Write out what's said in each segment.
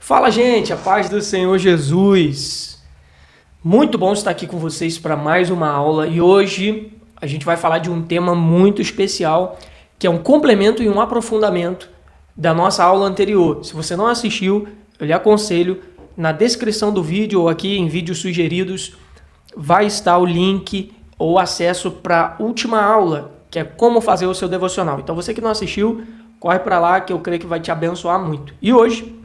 Fala, gente, a paz do Senhor Jesus. Muito bom estar aqui com vocês para mais uma aula e hoje a gente vai falar de um tema muito especial, que é um complemento e um aprofundamento da nossa aula anterior. Se você não assistiu, eu lhe aconselho, na descrição do vídeo ou aqui em vídeos sugeridos, vai estar o link ou acesso para a última aula, que é como fazer o seu devocional. Então você que não assistiu, corre para lá que eu creio que vai te abençoar muito. E hoje,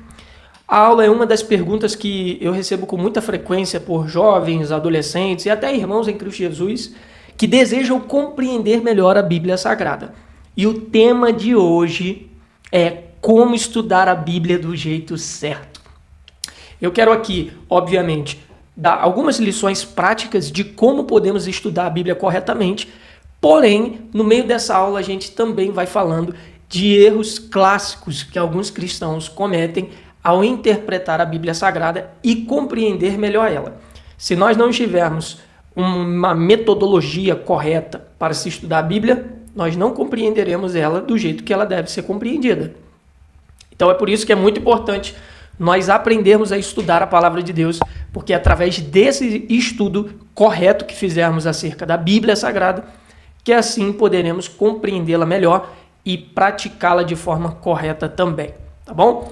a aula é uma das perguntas que eu recebo com muita frequência por jovens, adolescentes e até irmãos em Cristo Jesus que desejam compreender melhor a Bíblia Sagrada. E o tema de hoje é como estudar a Bíblia do jeito certo. Eu quero aqui, obviamente, dar algumas lições práticas de como podemos estudar a Bíblia corretamente, porém, no meio dessa aula a gente também vai falando de erros clássicos que alguns cristãos cometem ao interpretar a Bíblia Sagrada e compreender melhor ela. Se nós não tivermos uma metodologia correta para se estudar a Bíblia, nós não compreenderemos ela do jeito que ela deve ser compreendida. Então é por isso que é muito importante nós aprendermos a estudar a Palavra de Deus, porque é através desse estudo correto que fizermos acerca da Bíblia Sagrada, que assim poderemos compreendê-la melhor e praticá-la de forma correta também, tá bom?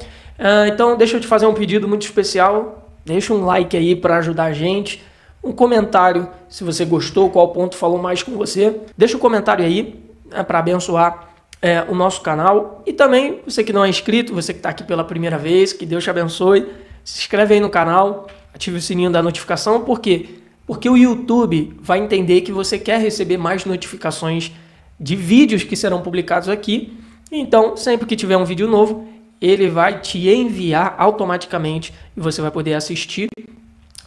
Então deixa eu te fazer um pedido muito especial, deixa um like aí para ajudar a gente, um comentário se você gostou, qual ponto falou mais com você, deixa um comentário aí para abençoar o nosso canal e também você que não é inscrito, você que está aqui pela primeira vez, que Deus te abençoe, se inscreve aí no canal, ative o sininho da notificação, por quê? Porque o YouTube vai entender que você quer receber mais notificações de vídeos que serão publicados aqui, então sempre que tiver um vídeo novo, ele vai te enviar automaticamente e você vai poder assistir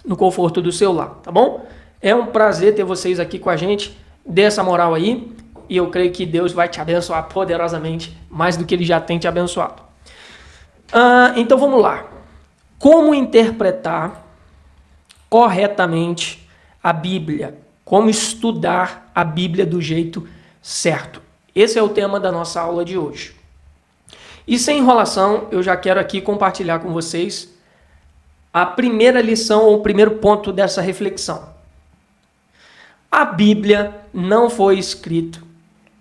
no conforto do seu lar, tá bom? É um prazer ter vocês aqui com a gente, dê essa moral aí e eu creio que Deus vai te abençoar poderosamente, mais do que Ele já tem te abençoado. Então vamos lá. Como interpretar corretamente a Bíblia? Como estudar a Bíblia do jeito certo? Esse é o tema da nossa aula de hoje. E sem enrolação, eu já quero aqui compartilhar com vocês a primeira lição ou o primeiro ponto dessa reflexão. A Bíblia não foi escrita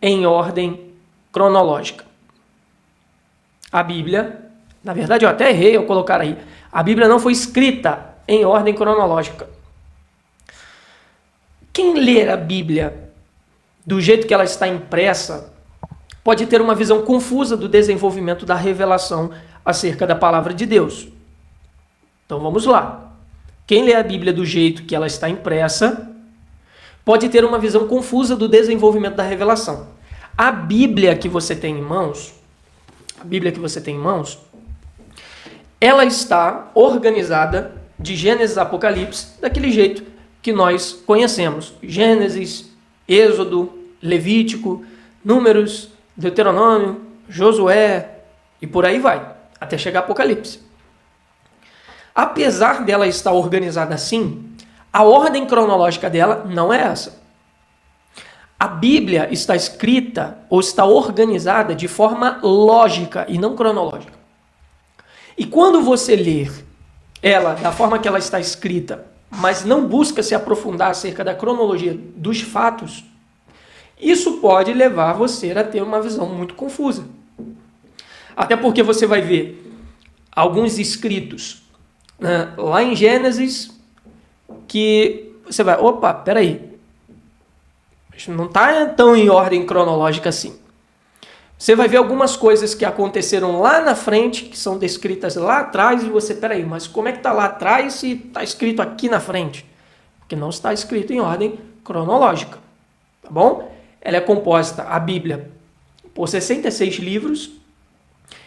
em ordem cronológica. A Bíblia, na verdade eu até errei ao colocar aí, a Bíblia não foi escrita em ordem cronológica. Quem ler a Bíblia do jeito que ela está impressa pode ter uma visão confusa do desenvolvimento da revelação acerca da palavra de Deus. Então vamos lá. Quem lê a Bíblia do jeito que ela está impressa pode ter uma visão confusa do desenvolvimento da revelação. A Bíblia que você tem em mãos, ela está organizada de Gênesis a Apocalipse daquele jeito que nós conhecemos. Gênesis, Êxodo, Levítico, Números, Deuteronômio, Josué e por aí vai, até chegar a Apocalipse. Apesar dela estar organizada assim, a ordem cronológica dela não é essa. A Bíblia está escrita ou está organizada de forma lógica e não cronológica. E quando você ler ela da forma que ela está escrita, mas não busca se aprofundar acerca da cronologia dos fatos, isso pode levar você a ter uma visão muito confusa. Até porque você vai ver alguns escritos lá em Gênesis que você vai, opa, peraí, não está tão em ordem cronológica assim. Você vai ver algumas coisas que aconteceram lá na frente, que são descritas lá atrás, e você, peraí, mas como é que está lá atrás se está escrito aqui na frente? Porque não está escrito em ordem cronológica, tá bom? Ela é composta, a Bíblia, por 66 livros.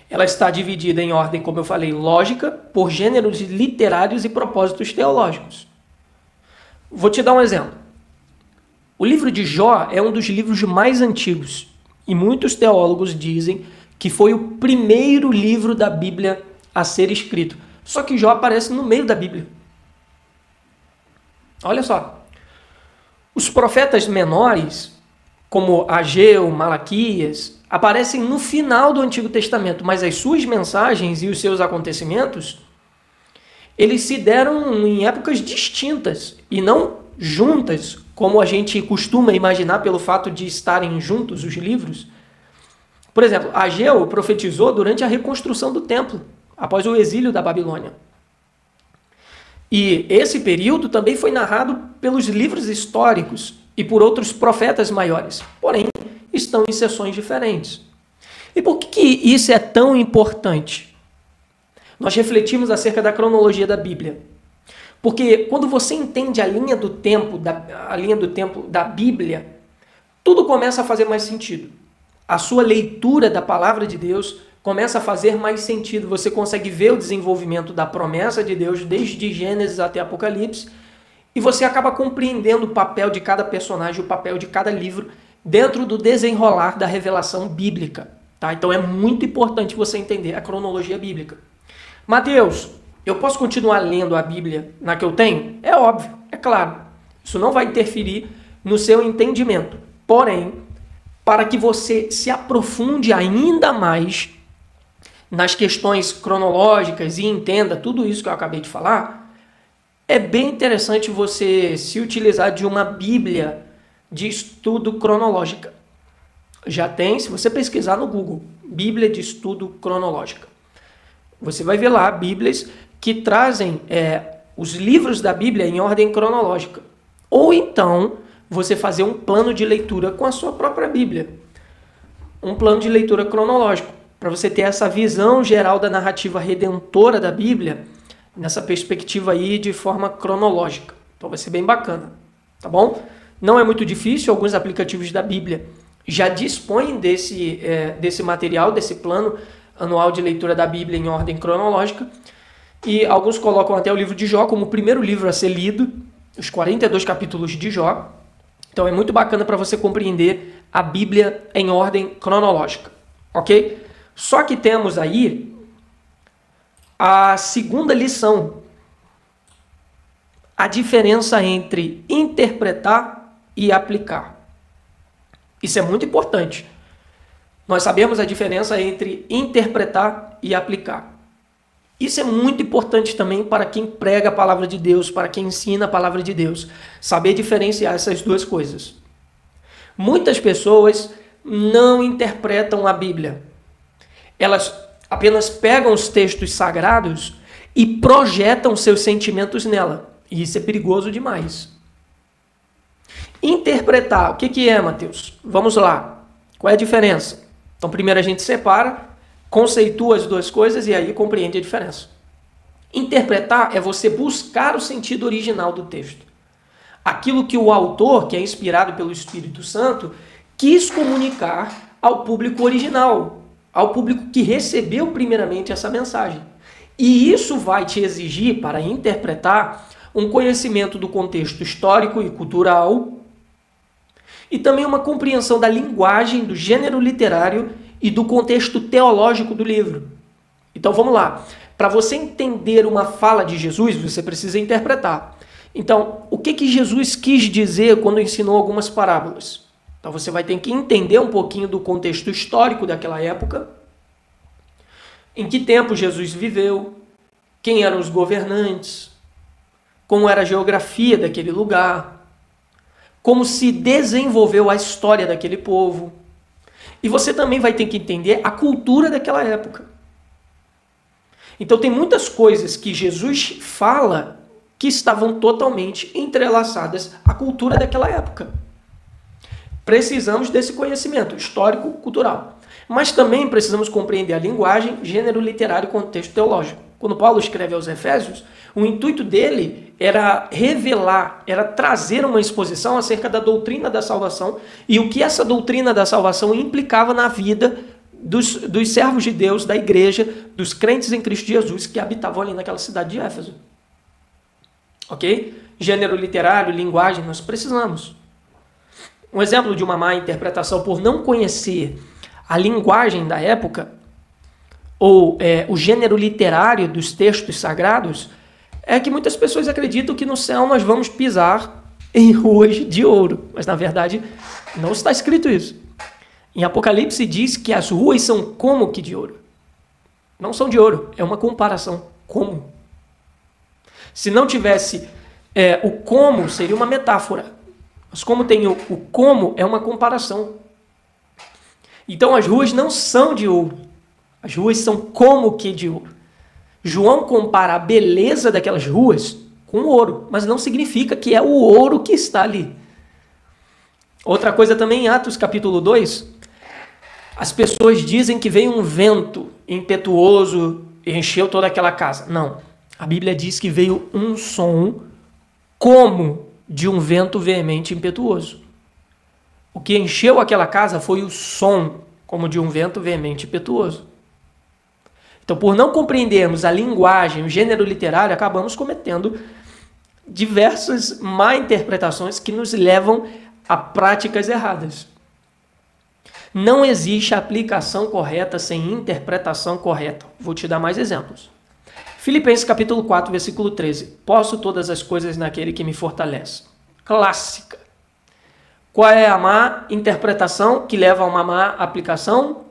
Ela está dividida em ordem, como eu falei, lógica, por gêneros literários e propósitos teológicos. Vou te dar um exemplo. O livro de Jó é um dos livros mais antigos e muitos teólogos dizem que foi o primeiro livro da Bíblia a ser escrito. Só que Jó aparece no meio da Bíblia. Olha só. Os profetas menores, como Ageu, Malaquias, aparecem no final do Antigo Testamento, mas as suas mensagens e os seus acontecimentos eles se deram em épocas distintas e não juntas, como a gente costuma imaginar pelo fato de estarem juntos os livros. Por exemplo, Ageu profetizou durante a reconstrução do templo, após o exílio da Babilônia. E esse período também foi narrado pelos livros históricos e por outros profetas maiores, porém estão em seções diferentes. E por que isso é tão importante? Nós refletimos acerca da cronologia da Bíblia. Porque quando você entende a linha do tempo da Bíblia, tudo começa a fazer mais sentido. A sua leitura da palavra de Deus começa a fazer mais sentido. Você consegue ver o desenvolvimento da promessa de Deus desde Gênesis até Apocalipse e você acaba compreendendo o papel de cada personagem, o papel de cada livro dentro do desenrolar da revelação bíblica. Tá? Então é muito importante você entender a cronologia bíblica. Mateus, eu posso continuar lendo a Bíblia na que eu tenho? É óbvio, é claro. Isso não vai interferir no seu entendimento. Porém, para que você se aprofunde ainda mais nas questões cronológicas e entenda tudo isso que eu acabei de falar, é bem interessante você se utilizar de uma Bíblia de estudo cronológica. Já tem, se você pesquisar no Google, Bíblia de estudo cronológica. Você vai ver lá Bíblias que trazem os livros da Bíblia em ordem cronológica. Ou então, você fazer um plano de leitura com a sua própria Bíblia. Um plano de leitura cronológico, para você ter essa visão geral da narrativa redentora da Bíblia, nessa perspectiva aí de forma cronológica. Então vai ser bem bacana, tá bom? Não é muito difícil, alguns aplicativos da Bíblia já dispõem desse material, desse plano anual de leitura da Bíblia em ordem cronológica, e alguns colocam até o livro de Jó como o primeiro livro a ser lido, os 42 capítulos de Jó. Então é muito bacana para você compreender a Bíblia em ordem cronológica, ok? Só que temos aí a segunda lição, a diferença entre interpretar e aplicar. Isso é muito importante. Nós sabemos a diferença entre interpretar e aplicar. Isso é muito importante também para quem prega a palavra de Deus, para quem ensina a palavra de Deus. Saber diferenciar essas duas coisas. Muitas pessoas não interpretam a Bíblia. Elas apenas pegam os textos sagrados e projetam seus sentimentos nela. E isso é perigoso demais. Interpretar, o que é, Mateus? Vamos lá. Qual é a diferença? Então, primeiro a gente separa, conceitua as duas coisas e aí compreende a diferença. Interpretar é você buscar o sentido original do texto. Aquilo que o autor, que é inspirado pelo Espírito Santo, quis comunicar ao público original, ao público que recebeu primeiramente essa mensagem. E isso vai te exigir, para interpretar, um conhecimento do contexto histórico e cultural e também uma compreensão da linguagem, do gênero literário e do contexto teológico do livro. Então vamos lá. Para você entender uma fala de Jesus, você precisa interpretar. Então, o que Jesus quis dizer quando ensinou algumas parábolas? Então você vai ter que entender um pouquinho do contexto histórico daquela época, em que tempo Jesus viveu, quem eram os governantes, como era a geografia daquele lugar, como se desenvolveu a história daquele povo. E você também vai ter que entender a cultura daquela época. Então tem muitas coisas que Jesus fala que estavam totalmente entrelaçadas à cultura daquela época. Precisamos desse conhecimento histórico-cultural. Mas também precisamos compreender a linguagem, gênero literário e contexto teológico. Quando Paulo escreve aos Efésios, o intuito dele era revelar, era trazer uma exposição acerca da doutrina da salvação e o que essa doutrina da salvação implicava na vida dos servos de Deus, da igreja, dos crentes em Cristo Jesus que habitavam ali naquela cidade de Éfeso. Ok? Gênero literário, linguagem, nós precisamos. Um exemplo de uma má interpretação por não conhecer a linguagem da época ou o gênero literário dos textos sagrados é que muitas pessoas acreditam que no céu nós vamos pisar em ruas de ouro. Mas, na verdade, não está escrito isso. Em Apocalipse diz que as ruas são como que de ouro. Não são de ouro, é uma comparação. Como? Se não tivesse o como, seria uma metáfora. Mas como tem o como, é uma comparação. Então as ruas não são de ouro. As ruas são como que de ouro. João compara a beleza daquelas ruas com ouro, mas não significa que é o ouro que está ali. Outra coisa também em Atos capítulo 2, as pessoas dizem que veio um vento impetuoso e encheu toda aquela casa. Não, a Bíblia diz que veio um som como de um vento veemente e impetuoso. O que encheu aquela casa foi o som como de um vento veemente e impetuoso. Então, por não compreendermos a linguagem, o gênero literário, acabamos cometendo diversas má interpretações que nos levam a práticas erradas. Não existe aplicação correta sem interpretação correta. Vou te dar mais exemplos. Filipenses capítulo 4, versículo 13. Posso todas as coisas naquele que me fortalece. Clássica. Qual é a má interpretação que leva a uma má aplicação?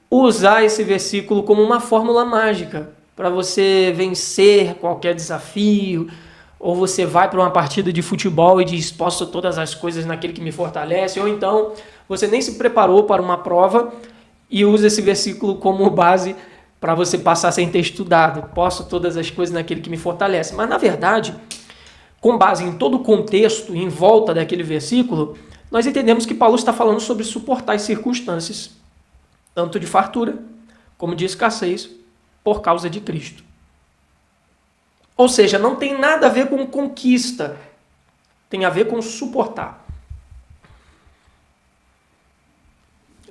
Usar esse versículo como uma fórmula mágica para você vencer qualquer desafio, ou você vai para uma partida de futebol e diz, posso todas as coisas naquele que me fortalece, ou então você nem se preparou para uma prova e usa esse versículo como base para você passar sem ter estudado. Posso todas as coisas naquele que me fortalece. Mas, na verdade, com base em todo o contexto em volta daquele versículo, nós entendemos que Paulo está falando sobre suportar as circunstâncias, tanto de fartura como de escassez, por causa de Cristo. Ou seja, não tem nada a ver com conquista, tem a ver com suportar.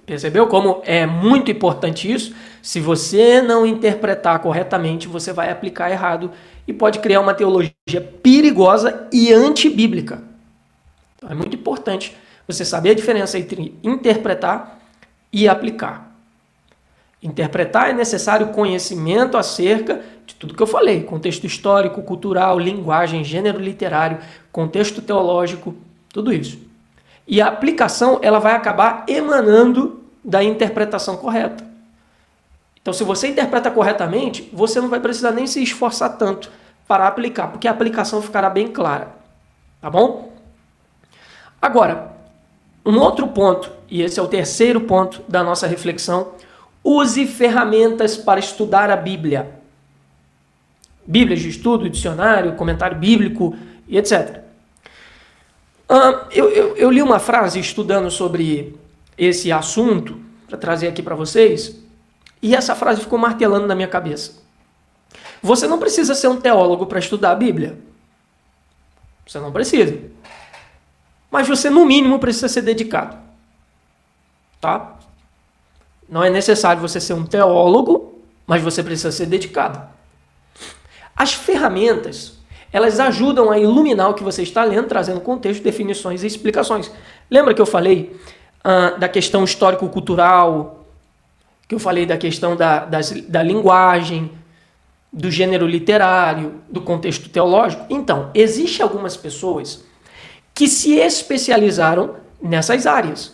Percebeu como é muito importante isso? Se você não interpretar corretamente, você vai aplicar errado e pode criar uma teologia perigosa e antibíblica. Então, é muito importante você saber a diferença entre interpretar e aplicar. Interpretar é necessário conhecimento acerca de tudo que eu falei, contexto histórico, cultural, linguagem, gênero literário, contexto teológico, tudo isso. E a aplicação ela vai acabar emanando da interpretação correta. Então, se você interpreta corretamente, você não vai precisar nem se esforçar tanto para aplicar, porque a aplicação ficará bem clara. Tá bom? Agora, um outro ponto, e esse é o terceiro ponto da nossa reflexão, use ferramentas para estudar a Bíblia. Bíblias de estudo, dicionário, comentário bíblico e etc. Eu li uma frase estudando sobre esse assunto, para trazer aqui para vocês, e essa frase ficou martelando na minha cabeça. Você não precisa ser um teólogo para estudar a Bíblia. Você não precisa. Mas você, no mínimo, precisa ser dedicado. Tá? Não é necessário você ser um teólogo, mas você precisa ser dedicado. As ferramentas, elas ajudam a iluminar o que você está lendo, trazendo contexto, definições e explicações. Lembra que eu falei da questão histórico-cultural, que eu falei da questão da linguagem, do gênero literário, do contexto teológico? Então, existem algumas pessoas que se especializaram nessas áreas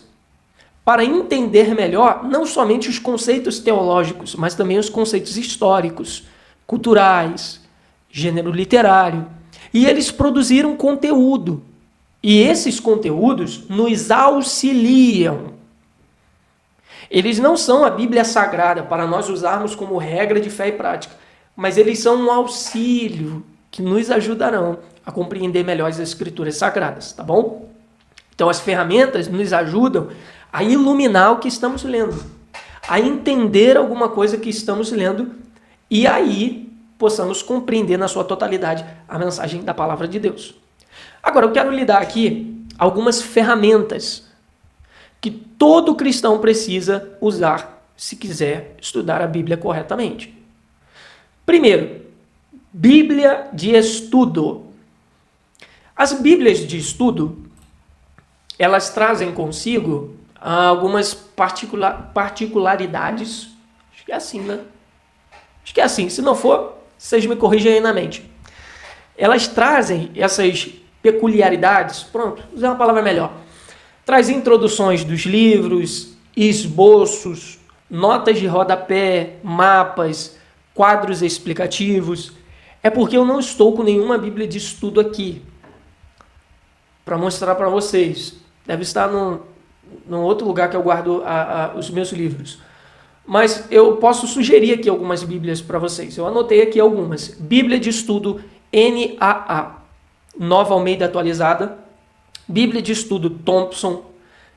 para entender melhor não somente os conceitos teológicos, mas também os conceitos históricos, culturais, gênero literário. E eles produziram conteúdo. E esses conteúdos nos auxiliam. Eles não são a Bíblia Sagrada para nós usarmos como regra de fé e prática, mas eles são um auxílio que nos ajudarão a compreender melhor as Escrituras Sagradas, tá bom? Então as ferramentas nos ajudam a iluminar o que estamos lendo, a entender alguma coisa que estamos lendo e aí possamos compreender na sua totalidade a mensagem da Palavra de Deus. Agora eu quero lhe dar aqui algumas ferramentas que todo cristão precisa usar se quiser estudar a Bíblia corretamente. Primeiro, Bíblia de estudo. As Bíblias de estudo, elas trazem consigo algumas particularidades. Acho que é assim, né? Acho que é assim. Se não for, vocês me corrigem aí na mente. Elas trazem essas peculiaridades. Pronto, usar uma palavra melhor. Traz introduções dos livros, esboços, notas de rodapé, mapas, quadros explicativos. é porque eu não estou com nenhuma Bíblia de estudo aqui para mostrar para vocês. Deve estar num outro lugar que eu guardo os meus livros. Mas eu posso sugerir aqui algumas Bíblias para vocês. Eu anotei aqui algumas. Bíblia de estudo NAA, Nova Almeida Atualizada. Bíblia de estudo Thompson.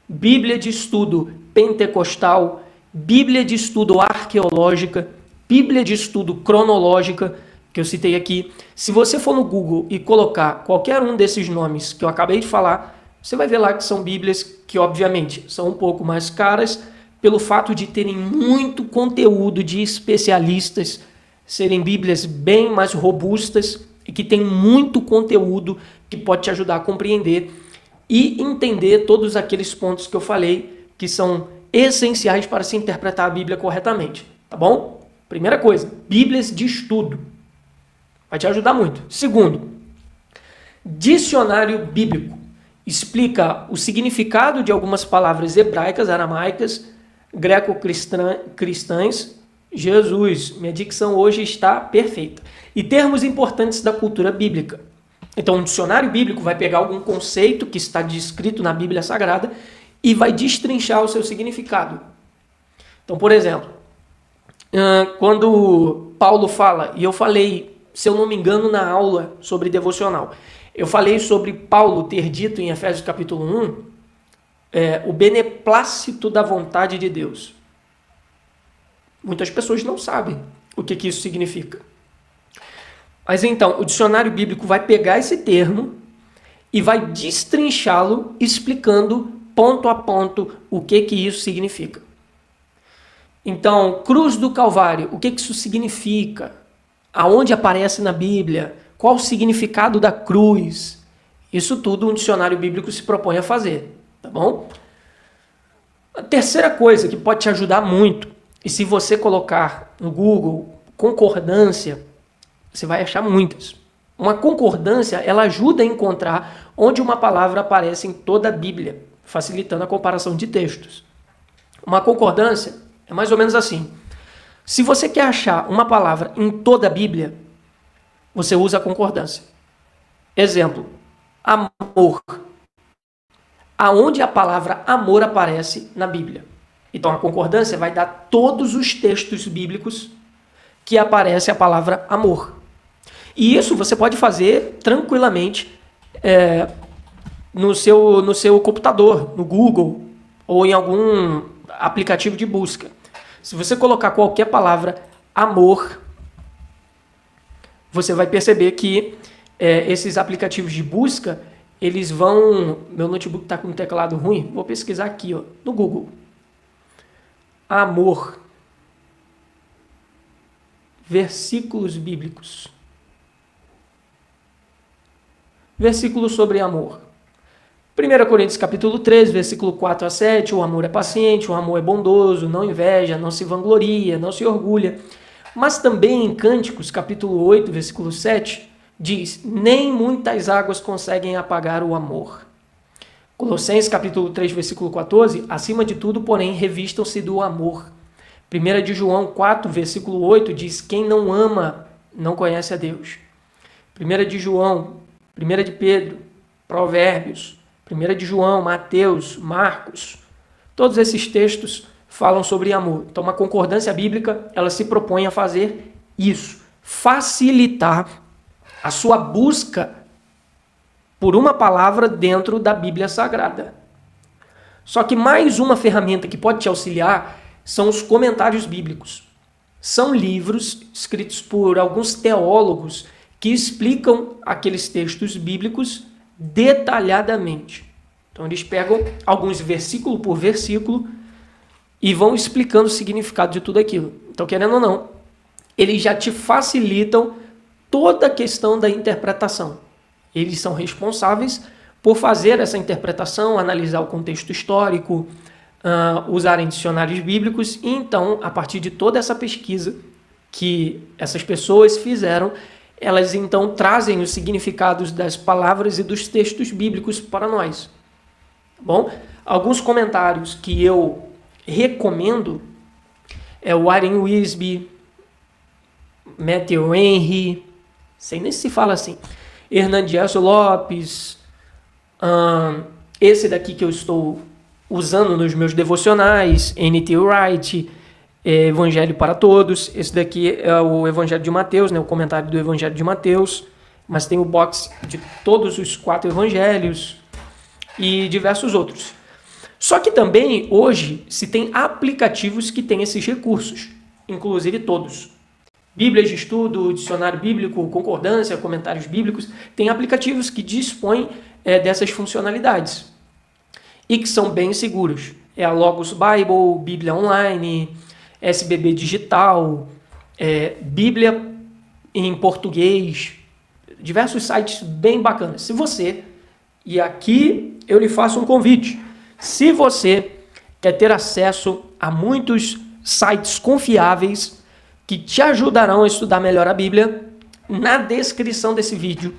Bíblia de estudo Pentecostal. Bíblia de estudo Arqueológica. Bíblia de estudo Cronológica, que eu citei aqui. Se você for no Google e colocar qualquer um desses nomes que eu acabei de falar, você vai ver lá que são Bíblias que, obviamente, são um pouco mais caras, pelo fato de terem muito conteúdo de especialistas, serem Bíblias bem mais robustas e que tem muito conteúdo que pode te ajudar a compreender e entender todos aqueles pontos que eu falei que são essenciais para se interpretar a Bíblia corretamente, tá bom? Primeira coisa, Bíblias de estudo. Vai te ajudar muito. Segundo, dicionário bíblico. Explica o significado de algumas palavras hebraicas, aramaicas, greco-cristãs. Jesus, minha dicção hoje está perfeita. E termos importantes da cultura bíblica. Então, um dicionário bíblico vai pegar algum conceito que está descrito na Bíblia Sagrada e vai destrinchar o seu significado. Então, por exemplo, quando Paulo fala, e eu falei, se eu não me engano, na aula sobre devocional, eu falei sobre Paulo ter dito em Efésios capítulo 1, o beneplácito da vontade de Deus. Muitas pessoas não sabem o que isso significa. Mas então, o dicionário bíblico vai pegar esse termo e vai destrinchá-lo, explicando ponto a ponto o que isso significa. Então, cruz do Calvário, o que isso significa? Aonde aparece na Bíblia? Qual o significado da cruz? Isso tudo um dicionário bíblico se propõe a fazer. Tá bom? A terceira coisa que pode te ajudar muito, e se você colocar no Google concordância, você vai achar muitas. Uma concordância, ela ajuda a encontrar onde uma palavra aparece em toda a Bíblia, facilitando a comparação de textos. Uma concordância é mais ou menos assim. Se você quer achar uma palavra em toda a Bíblia, você usa a concordância. Exemplo, amor. Aonde a palavra amor aparece na Bíblia. Então a concordância vai dar todos os textos bíblicos que aparece a palavra amor. E isso você pode fazer tranquilamente no seu computador, no Google ou em algum aplicativo de busca. Se você colocar qualquer palavra amor, você vai perceber que esses aplicativos de busca, eles vão... Meu notebook está com um teclado ruim, vou pesquisar aqui, ó, no Google. Amor. Versículos bíblicos. Versículo sobre amor. 1 Coríntios capítulo 3, versículo 4 a 7, o amor é paciente, o amor é bondoso, não inveja, não se vangloria, não se orgulha. Mas também em Cânticos, capítulo 8, versículo 7, diz, nem muitas águas conseguem apagar o amor. Colossenses capítulo 3, versículo 14, acima de tudo, porém, revistam-se do amor. 1 de João 4, versículo 8, diz, quem não ama não conhece a Deus. 1 de João, 1 de Pedro, Provérbios, 1 de João, Mateus, Marcos, todos esses textos falam sobre amor. Então, uma concordância bíblica, ela se propõe a fazer isso, facilitar a sua busca por uma palavra dentro da Bíblia Sagrada. Só que mais uma ferramenta que pode te auxiliar são os comentários bíblicos. São livros escritos por alguns teólogos que explicam aqueles textos bíblicos detalhadamente. Então eles pegam alguns versículo por versículo e vão explicando o significado de tudo aquilo. Então, querendo ou não, eles já te facilitam toda a questão da interpretação. Eles são responsáveis por fazer essa interpretação, analisar o contexto histórico, usarem dicionários bíblicos e então, a partir de toda essa pesquisa que essas pessoas fizeram, elas então trazem os significados das palavras e dos textos bíblicos para nós. Bom, alguns comentários que eu recomendo é o Warren Wiersbe, Matthew Henry, sei nem se fala assim, Hernandiaso Lopes, esse daqui que eu estou usando nos meus devocionais, N.T. Wright, Evangelho para Todos, esse daqui é o Evangelho de Mateus, né, o comentário do Evangelho de Mateus, mas tem o box de todos os 4 evangelhos e diversos outros. Só que também, hoje, se tem aplicativos que têm esses recursos, inclusive todos. Bíblias de estudo, dicionário bíblico, concordância, comentários bíblicos, tem aplicativos que dispõem dessas funcionalidades e que são bem seguros. É a Logos Bible, Bíblia Online, SBB Digital, Bíblia em português, diversos sites bem bacanas. Se você, e aqui eu lhe faço um convite, se você quer ter acesso a muitos sites confiáveis que te ajudarão a estudar melhor a Bíblia, na descrição desse vídeo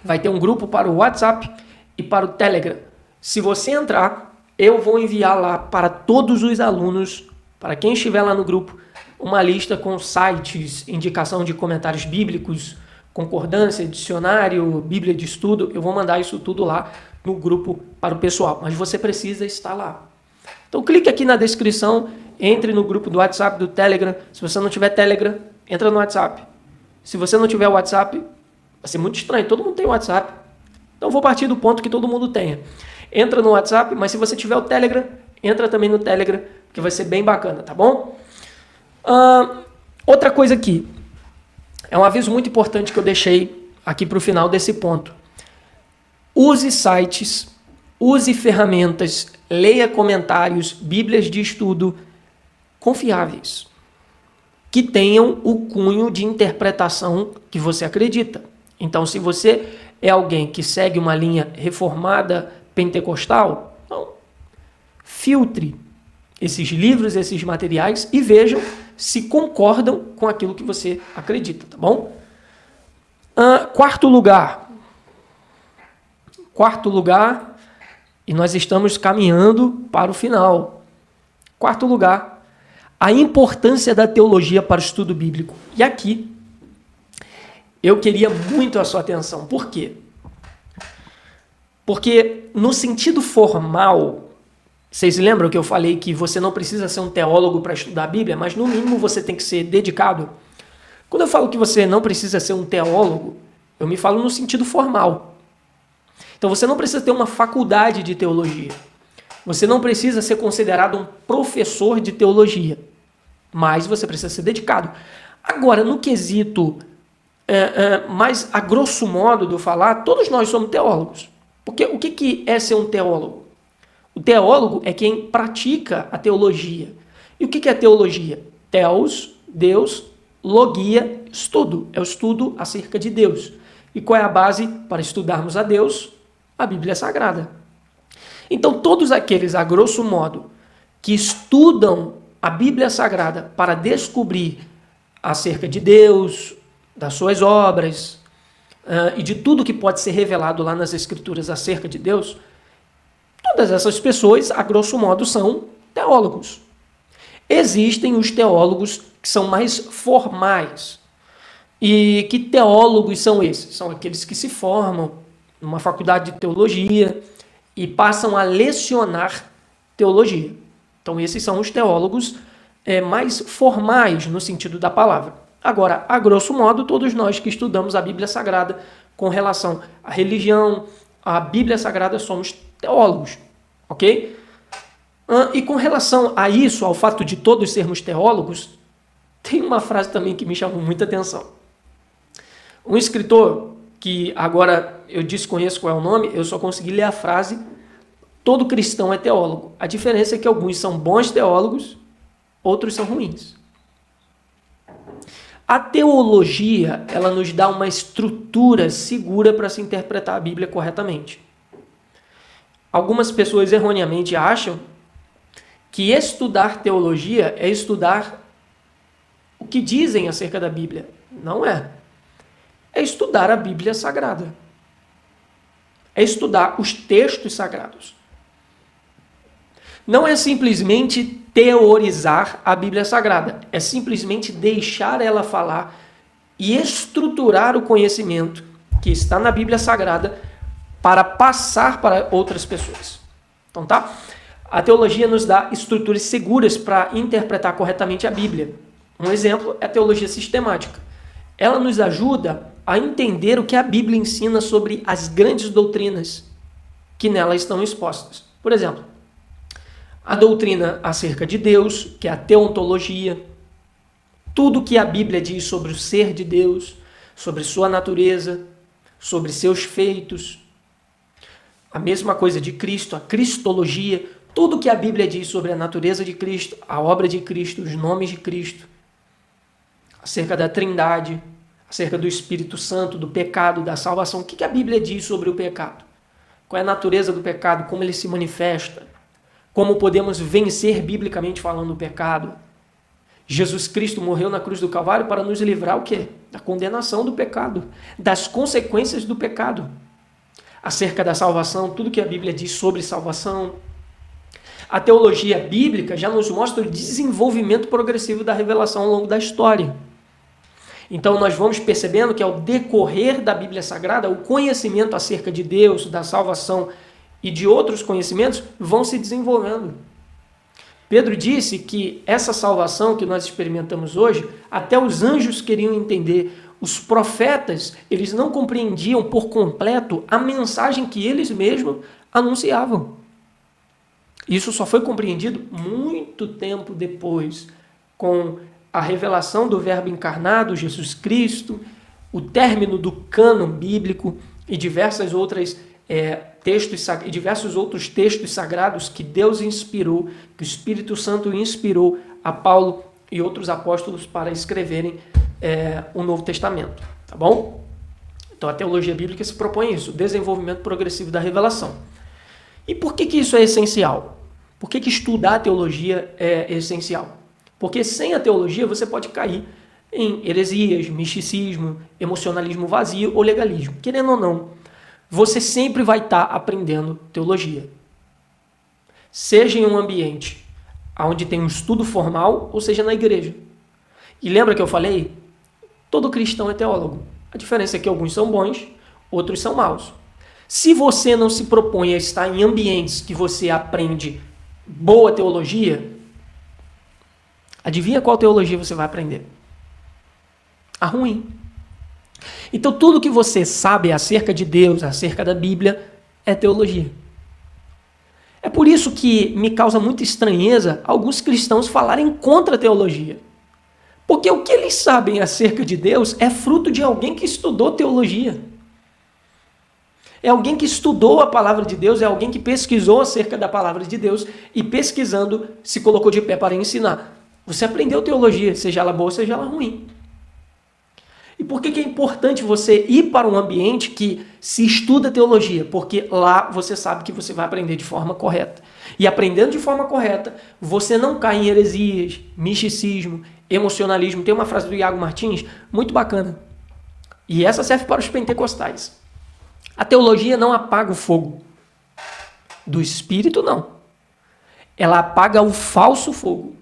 vai ter um grupo para o WhatsApp e para o Telegram. Se você entrar, eu vou enviar lá para todos os alunos, para quem estiver lá no grupo, uma lista com sites, indicação de comentários bíblicos, concordância, dicionário, Bíblia de estudo. Eu vou mandar isso tudo lá no grupo para o pessoal, mas você precisa estar lá. Então clique aqui na descrição, entre no grupo do WhatsApp, do Telegram. Se você não tiver Telegram, entra no WhatsApp. Se você não tiver WhatsApp, vai ser muito estranho, todo mundo tem WhatsApp. Então vou partir do ponto que todo mundo tenha. Entra no WhatsApp, mas se você tiver o Telegram, entra também no Telegram, que vai ser bem bacana, tá bom? Outra coisa aqui, é um aviso muito importante que eu deixei aqui para o final desse ponto. Use sites, use ferramentas, leia comentários, bíblias de estudo confiáveis, que tenham o cunho de interpretação que você acredita. Então, se você é alguém que segue uma linha reformada, pentecostal, então, filtre esses livros, esses materiais e vejam se concordam com aquilo que você acredita, tá bom? Quarto lugar, e nós estamos caminhando para o final. Quarto lugar, a importância da teologia para o estudo bíblico. E aqui, eu queria muito a sua atenção. Por quê? Porque no sentido formal, vocês lembram que eu falei que você não precisa ser um teólogo para estudar a Bíblia, mas no mínimo você tem que ser dedicado? Quando eu falo que você não precisa ser um teólogo, eu me falo no sentido formal. Então você não precisa ter uma faculdade de teologia. Você não precisa ser considerado um professor de teologia, mas você precisa ser dedicado. Agora, no quesito mais a grosso modo do falar, todos nós somos teólogos. Porque o que é ser um teólogo? O teólogo é quem pratica a teologia. E o que é teologia? Theos, Deus, logia, estudo. É o estudo acerca de Deus. E qual é a base para estudarmos a Deus? A Bíblia Sagrada. Então, todos aqueles, a grosso modo, que estudam a Bíblia Sagrada para descobrir acerca de Deus, das suas obras e de tudo que pode ser revelado lá nas Escrituras acerca de Deus, todas essas pessoas, a grosso modo, são teólogos. Existem os teólogos que são mais formais. E que teólogos são esses? São aqueles que se formam numa faculdade de teologia e passam a lecionar teologia. Então, esses são os teólogos mais formais no sentido da palavra. Agora, a grosso modo, todos nós que estudamos a Bíblia Sagrada com relação à religião, à Bíblia Sagrada, somos teólogos, ok? E com relação a isso, ao fato de todos sermos teólogos, tem uma frase também que me chamou muita atenção. Um escritor, que agora eu desconheço qual é o nome, eu só consegui ler a frase: todo cristão é teólogo. A diferença é que alguns são bons teólogos, outros são ruins. A teologia, ela nos dá uma estrutura segura para se interpretar a Bíblia corretamente. Algumas pessoas erroneamente acham que estudar teologia é estudar o que dizem acerca da Bíblia. Não é. É estudar a Bíblia Sagrada. É estudar os textos sagrados. Não é simplesmente teorizar a Bíblia Sagrada. É simplesmente deixar ela falar e estruturar o conhecimento que está na Bíblia Sagrada para passar para outras pessoas. Então, tá? A teologia nos dá estruturas seguras para interpretar corretamente a Bíblia. Um exemplo é a teologia sistemática. Ela nos ajuda a entender o que a Bíblia ensina sobre as grandes doutrinas que nela estão expostas. Por exemplo, a doutrina acerca de Deus, que é a teontologia, tudo que a Bíblia diz sobre o ser de Deus, sobre sua natureza, sobre seus feitos. A mesma coisa de Cristo, a cristologia, tudo que a Bíblia diz sobre a natureza de Cristo, a obra de Cristo, os nomes de Cristo, acerca da Trindade, acerca do Espírito Santo, do pecado, da salvação. O que a Bíblia diz sobre o pecado? Qual é a natureza do pecado? Como ele se manifesta? Como podemos vencer, biblicamente falando, o pecado? Jesus Cristo morreu na cruz do Calvário para nos livrar o quê? Da condenação do pecado, das consequências do pecado. Acerca da salvação, tudo que a Bíblia diz sobre salvação. A teologia bíblica já nos mostra o desenvolvimento progressivo da revelação ao longo da história. Então nós vamos percebendo que ao decorrer da Bíblia Sagrada, o conhecimento acerca de Deus, da salvação e de outros conhecimentos vão se desenvolvendo. Pedro disse que essa salvação que nós experimentamos hoje, até os anjos queriam entender. Os profetas, eles não compreendiam por completo a mensagem que eles mesmos anunciavam. Isso só foi compreendido muito tempo depois, com a revelação do Verbo encarnado, Jesus Cristo, o término do cânon bíblico e diversos outros textos sagrados que Deus inspirou, que o Espírito Santo inspirou a Paulo e outros apóstolos para escreverem o Novo Testamento. Tá bom? Então a teologia bíblica se propõe isso, o desenvolvimento progressivo da revelação. E por que isso é essencial? Por que estudar a teologia é essencial? Porque sem a teologia você pode cair em heresias, misticismo, emocionalismo vazio ou legalismo. Querendo ou não, você sempre vai estar aprendendo teologia. Seja em um ambiente onde tem um estudo formal, ou seja na igreja. E lembra que eu falei? Todo cristão é teólogo. A diferença é que alguns são bons, outros são maus. Se você não se propõe a estar em ambientes que você aprende boa teologia, adivinha qual teologia você vai aprender? A ruim. Então tudo que você sabe acerca de Deus, acerca da Bíblia, é teologia. É por isso que me causa muita estranheza alguns cristãos falarem contra a teologia. Porque o que eles sabem acerca de Deus é fruto de alguém que estudou teologia. É alguém que estudou a palavra de Deus, é alguém que pesquisou acerca da palavra de Deus e pesquisando se colocou de pé para ensinar. Você aprendeu teologia, seja ela boa, seja ela ruim. E por que é importante você ir para um ambiente que se estuda teologia? Porque lá você sabe que você vai aprender de forma correta. E aprendendo de forma correta, você não cai em heresias, misticismo, emocionalismo. Tem uma frase do Iago Martins muito bacana. E essa serve para os pentecostais. A teologia não apaga o fogo. Do espírito, não. Ela apaga o falso fogo.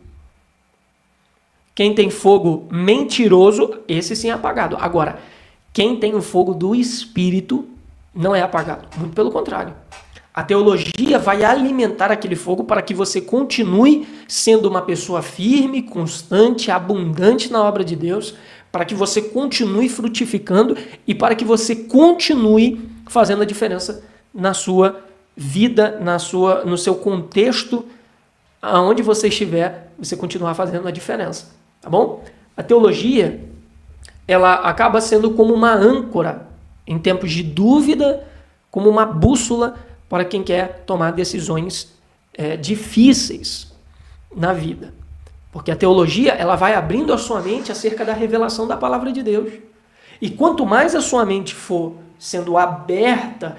Quem tem fogo mentiroso, esse sim é apagado. Agora, quem tem o fogo do Espírito não é apagado. Muito pelo contrário. A teologia vai alimentar aquele fogo para que você continue sendo uma pessoa firme, constante, abundante na obra de Deus, para que você continue frutificando e para que você continue fazendo a diferença na sua vida, no seu contexto, aonde você estiver, você continuar fazendo a diferença. Tá bom? A teologia, ela acaba sendo como uma âncora em tempos de dúvida, como uma bússola para quem quer tomar decisões difíceis na vida. Porque a teologia, ela vai abrindo a sua mente acerca da revelação da palavra de Deus. E quanto mais a sua mente for sendo aberta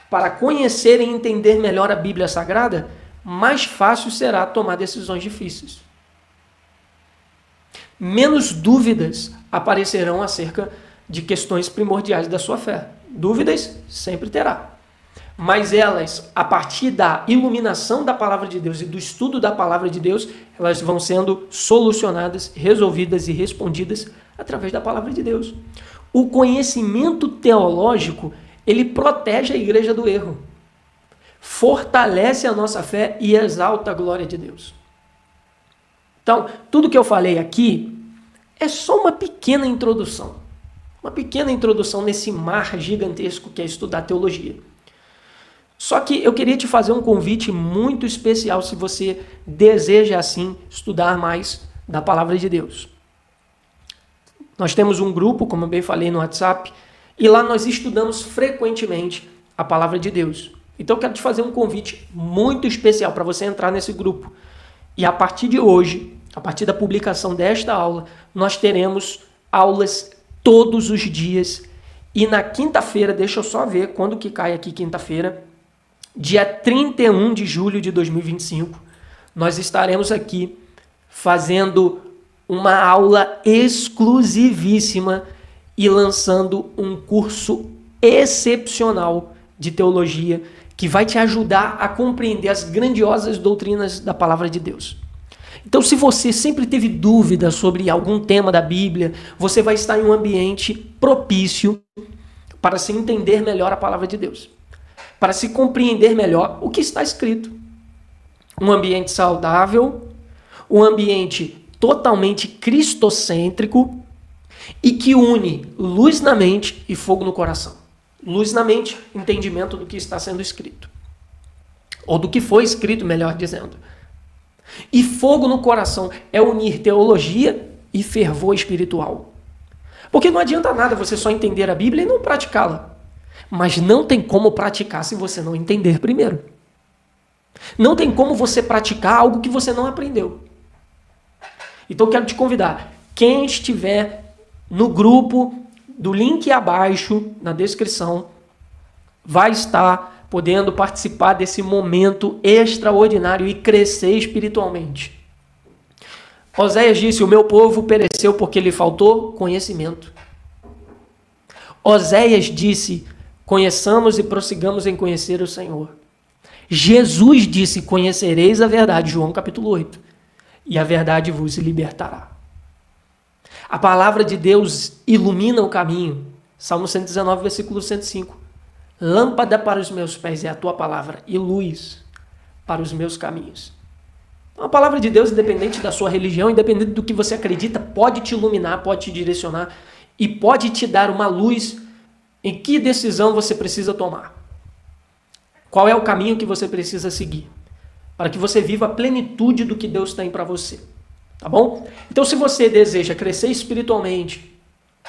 para conhecer e entender melhor a Bíblia Sagrada, mais fácil será tomar decisões difíceis. Menos dúvidas aparecerão acerca de questões primordiais da sua fé. Dúvidas sempre terá. Mas elas, a partir da iluminação da palavra de Deus e do estudo da palavra de Deus, elas vão sendo solucionadas, resolvidas e respondidas Através da palavra de Deus. O conhecimento teológico, ele protege a igreja do erro. Fortalece a nossa fé e exalta a glória de Deus. Então, tudo que eu falei aqui é só uma pequena introdução. Uma pequena introdução nesse mar gigantesco que é estudar teologia. Só que eu queria te fazer um convite muito especial se você deseja, assim, estudar mais da palavra de Deus. Nós temos um grupo, como eu bem falei, no WhatsApp, e lá nós estudamos frequentemente a palavra de Deus. Então eu quero te fazer um convite muito especial para você entrar nesse grupo. E a partir de hoje, a partir da publicação desta aula, nós teremos aulas todos os dias. E na quinta-feira, deixa eu só ver quando que cai aqui quinta-feira, dia 31 de julho de 2025, nós estaremos aqui fazendo uma aula exclusivíssima e lançando um curso excepcional de teologia que vai te ajudar a compreender as grandiosas doutrinas da palavra de Deus. Então, se você sempre teve dúvida sobre algum tema da Bíblia, você vai estar em um ambiente propício para se entender melhor a palavra de Deus, para se compreender melhor o que está escrito. Um ambiente saudável, um ambiente totalmente cristocêntrico e que une luz na mente e fogo no coração. Luz na mente, entendimento do que está sendo escrito. Ou do que foi escrito, melhor dizendo. E fogo no coração é unir teologia e fervor espiritual. Porque não adianta nada você só entender a Bíblia e não praticá-la. Mas não tem como praticar se você não entender primeiro. Não tem como você praticar algo que você não aprendeu. Então eu quero te convidar, quem estiver no grupo do link abaixo, na descrição, vai estar podendo participar desse momento extraordinário e crescer espiritualmente. Oséias disse, o meu povo pereceu porque lhe faltou conhecimento. Oséias disse, conheçamos e prossigamos em conhecer o Senhor. Jesus disse, conhecereis a verdade, João capítulo 8. E a verdade vos libertará. A palavra de Deus ilumina o caminho. Salmo 119, versículo 105. Lâmpada para os meus pés é a tua palavra e luz para os meus caminhos. Então, a palavra de Deus, independente da sua religião, independente do que você acredita, pode te iluminar, pode te direcionar e pode te dar uma luz em que decisão você precisa tomar. Qual é o caminho que você precisa seguir para que você viva a plenitude do que Deus tem para você. Tá bom? Então, se você deseja crescer espiritualmente,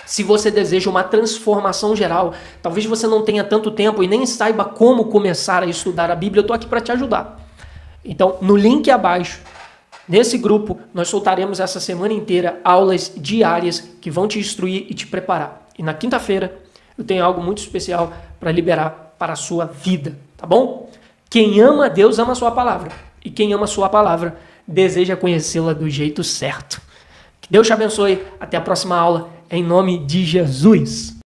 se você deseja uma transformação geral, talvez você não tenha tanto tempo e nem saiba como começar a estudar a Bíblia, eu estou aqui para te ajudar. Então, no link abaixo, nesse grupo, nós soltaremos essa semana inteira aulas diárias que vão te instruir e te preparar. E na quinta-feira, eu tenho algo muito especial para liberar para a sua vida, tá bom? Quem ama a Deus ama a sua palavra. E quem ama a sua palavra deseja conhecê-la do jeito certo. Que Deus te abençoe. Até a próxima aula. Em nome de Jesus.